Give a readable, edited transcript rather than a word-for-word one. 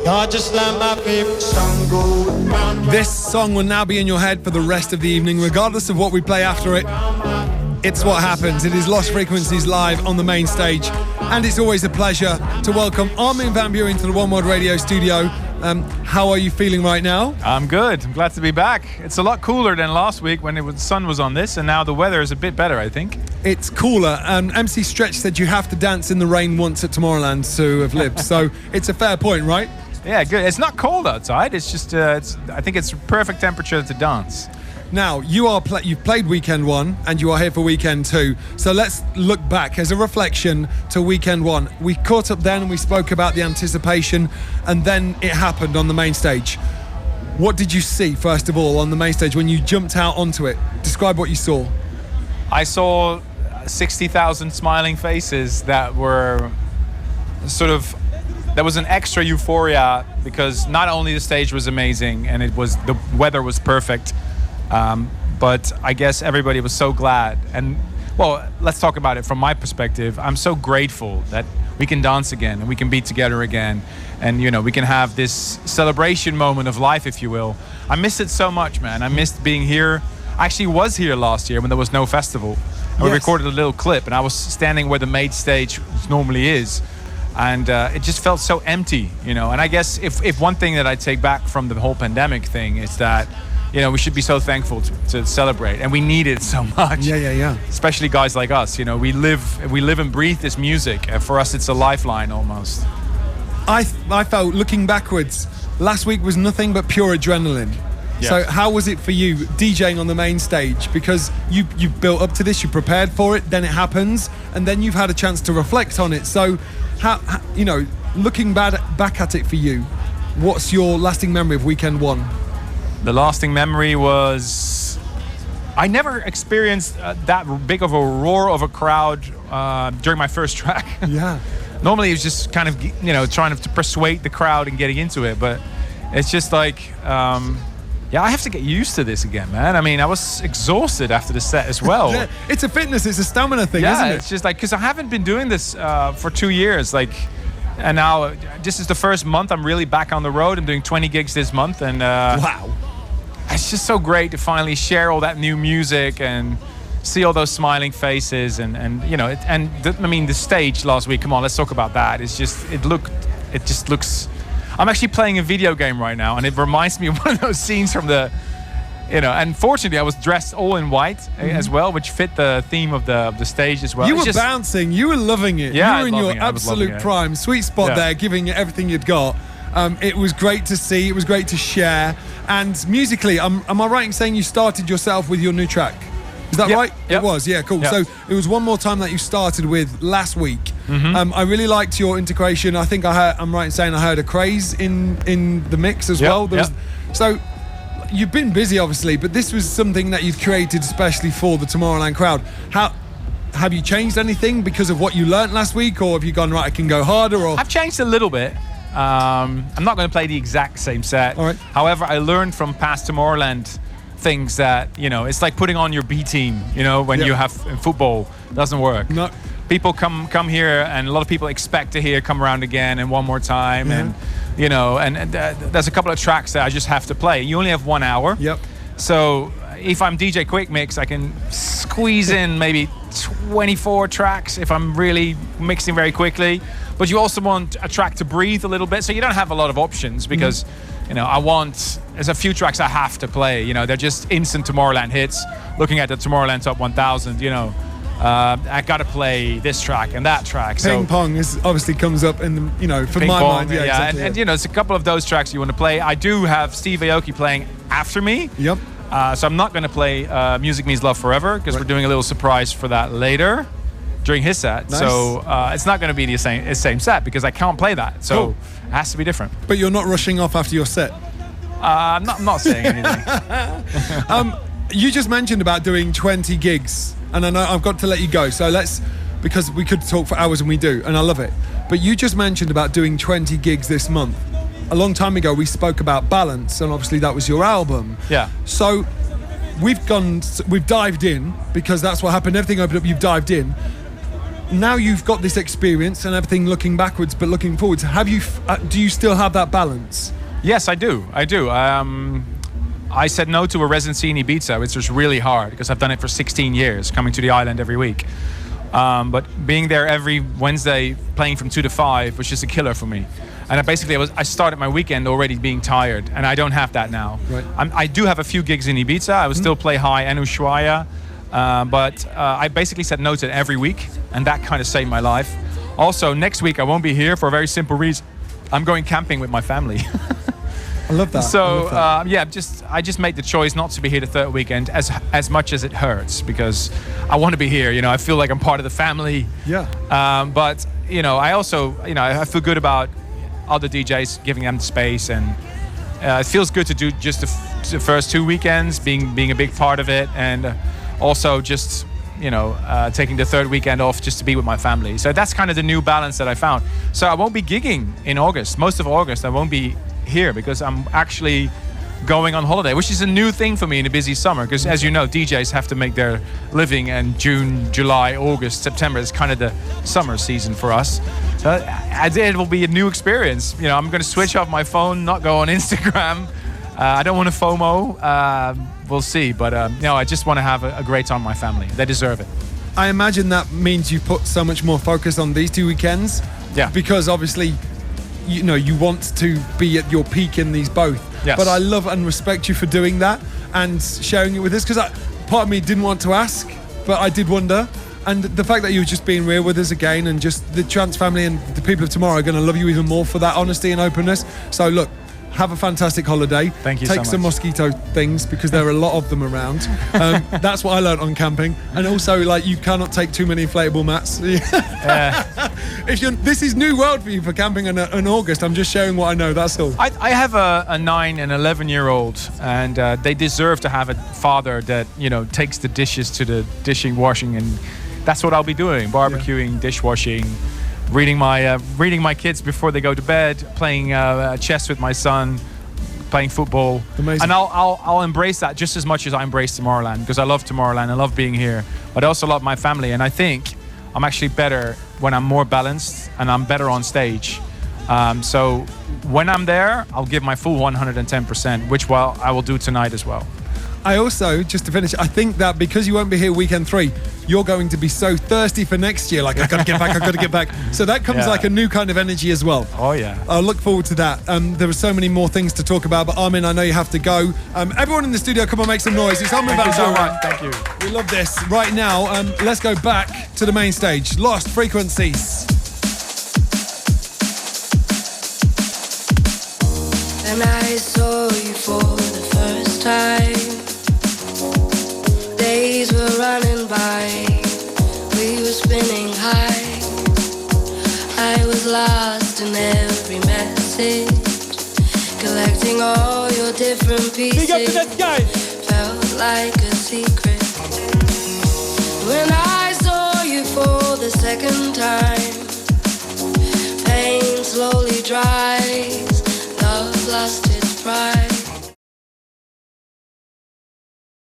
God just let my favorite song go round. This song will now be in your head for the rest of the evening, regardless of what we play after it. It's what happens. It is Lost Frequencies live on the main stage, and it's always a pleasure to welcome Armin van Buuren to the One World Radio studio. How are you feeling right now? I'm good. I'm glad to be back. It's a lot cooler than last week when the sun was on this, and now the weather is a bit better, I think. It's cooler. MC Stretch said you have to dance in the rain once at Tomorrowland to have lived, so it's a fair point, right? Yeah, good. It's not cold outside. It's just, I think it's perfect temperature to dance. Now, you've played Weekend 1 and you are here for Weekend 2. So let's look back as a reflection to Weekend 1. We caught up then and we spoke about the anticipation, and then it happened on the main stage. What did you see, first of all, on the main stage when you jumped out onto it? Describe what you saw. I saw 60,000 smiling faces that were sort of... There was an extra euphoria because not only the stage was amazing and the weather was perfect, but I guess everybody was so glad. And well, let's talk about it from my perspective. I'm so grateful that we can dance again and we can be together again, and we can have this celebration moment of life, if you will. I missed it so much, man. I missed being here. I actually was here last year when there was no festival. And we recorded a little clip, and I was standing where the main stage normally is. And it just felt so empty, And I guess if one thing that I take back from the whole pandemic thing is that, we should be so thankful to celebrate, and we need it so much. Yeah. Especially guys like us, we live and breathe this music, and for us it's a lifeline almost. I felt, looking backwards, last week was nothing but pure adrenaline. Yes. So how was it for you DJing on the main stage? Because you built up to this, you prepared for it, then it happens, and then you've had a chance to reflect on it. So how looking back at it for you, what's your lasting memory of Weekend 1? The lasting memory was I never experienced that big of a roar of a crowd during my first track. Yeah. Normally it was just kind of trying to persuade the crowd and getting into it, but it's just like I have to get used to this again, man. I mean, I was exhausted after the set as well. Yeah, it's a fitness, it's a stamina thing, isn't it? Yeah, it's just like, because I haven't been doing this for 2 years, and now this is the first month I'm really back on the road. I'm doing 20 gigs this month, and wow. It's just so great to finally share all that new music and see all those smiling faces, the stage last week. Come on, let's talk about that. It just looks. I'm actually playing a video game right now, and it reminds me of one of those scenes from the, and fortunately I was dressed all in white as well, which fit the theme of the stage as well. You were bouncing, you were loving it. Yeah, you were in your absolute prime, sweet spot there, giving it everything you'd got. It was great to see, it was great to share. And musically, am I right in saying you started yourself with your new track? Is that right? Yep. It was, yeah, cool. Yep. So it was One More Time that you started with last week. Mm-hmm. I really liked your integration. I think I'm right in saying I heard a craze in the mix as well. So you've been busy, obviously, but this was something that you've created especially for the Tomorrowland crowd. Have you changed anything because of what you learnt last week, or have you gone, right, I can go harder? Or I've changed a little bit. I'm not going to play the exact same set. All right. However, I learned from past Tomorrowland things that, it's like putting on your B team, when you have in football. It doesn't work. No. People come here, and a lot of people expect to hear Come Around Again and One More Time. Yeah. And there's a couple of tracks that I just have to play. You only have 1 hour. Yep. So if I'm DJ Quick Mix, I can squeeze in maybe 24 tracks if I'm really mixing very quickly. But you also want a track to breathe a little bit, so you don't have a lot of options because, there's a few tracks I have to play. They're just instant Tomorrowland hits. Looking at the Tomorrowland Top 1000, I got to play this track and that track. Ping Pong obviously comes up in the, for my mind. Yeah, exactly. And it's a couple of those tracks you want to play. I do have Steve Aoki playing after me. Yep. So I'm not going to play Music Means Love Forever because we're doing a little surprise for that later during his set. Nice. So it's not going to be the same set because I can't play that. So cool. It has to be different. But you're not rushing off after your set? I'm not saying anything. You just mentioned about doing 20 gigs, and I know I've got to let you go. So because we could talk for hours, and we do, and I love it. But you just mentioned about doing 20 gigs this month. A long time ago, we spoke about Balance, and obviously that was your album. Yeah. So we've dived in, because that's what happened. Everything opened up, you've dived in. now you've got this experience and everything looking backwards, but looking forwards. Do you still have that balance? Yes, I do. I said no to a residency in Ibiza, which was really hard because I've done it for 16 years, coming to the island every week. But being there every Wednesday, playing from 2 to 5, was just a killer for me. And I started my weekend already being tired, and I don't have that now. Right. I do have a few gigs in Ibiza. I would still play high and Ushuaia, but I basically said no to it every week, and that kind of saved my life. Also, next week I won't be here for a very simple reason. I'm going camping with my family. I love that. So I just made the choice not to be here the third weekend, as much as it hurts, because I want to be here. I feel like I'm part of the family. Yeah. But I also I feel good about other DJs, giving them the space, and it feels good to do just the first 2 weekends, being a big part of it, and also just taking the third weekend off just to be with my family. So that's kind of the new balance that I found. So I won't be gigging in August. Most of August I won't be here because I'm actually going on holiday, which is a new thing for me in a busy summer, because as you know, DJs have to make their living, and June, July, August, September is kind of the summer season for us. It will be a new experience. I'm going to switch off my phone, not go on Instagram. I don't want to FOMO. We'll see, but I just want to have a great time with my family. They deserve it. I imagine that means you put so much more focus on these 2 weekends. Yeah. Because obviously, you want to be at your peak in these both. Yes. But I love and respect you for doing that and sharing it with us, because part of me didn't want to ask, but I did wonder. And the fact that you were just being real with us again, and just the Trance family and the people of tomorrow are going to love you even more for that honesty and openness. So look, have a fantastic holiday. Thank you Take so much. some mosquito things, because there are a lot of them around. That's what I learned on camping. And also, you cannot take too many inflatable mats. This is new world for you for camping in August. I'm just sharing what I know, that's all. I have a 9 and 11-year-old, and they deserve to have a father that takes the dishes to the washing, and that's what I'll be doing: barbecuing, dishwashing, reading my kids before they go to bed, playing chess with my son, playing football. Amazing. And I'll embrace that just as much as I embrace Tomorrowland, because I love Tomorrowland, I love being here, but I also love my family, and I think I'm actually better when I'm more balanced and I'm better on stage. So when I'm there, I'll give my full 110%, which I will do tonight as well. I also, just to finish, I think that because you won't be here weekend 3, you're going to be so thirsty for next year, I gotta get back, I gotta get back. So that comes like a new kind of energy as well. Oh yeah. I'll look forward to that. There are so many more things to talk about, but Armin, I know you have to go. Everyone in the studio, come on, make some noise. It's Armin. Thank you so much. Thank you. We love this. Right now, let's go back to the main stage. Lost Frequencies. And I saw you for the first time. Days were running by, we were spinning high. I was lost in every message, collecting all your different pieces. Felt like a secret. When I saw you for the second time, pain slowly dries, love lost its pride.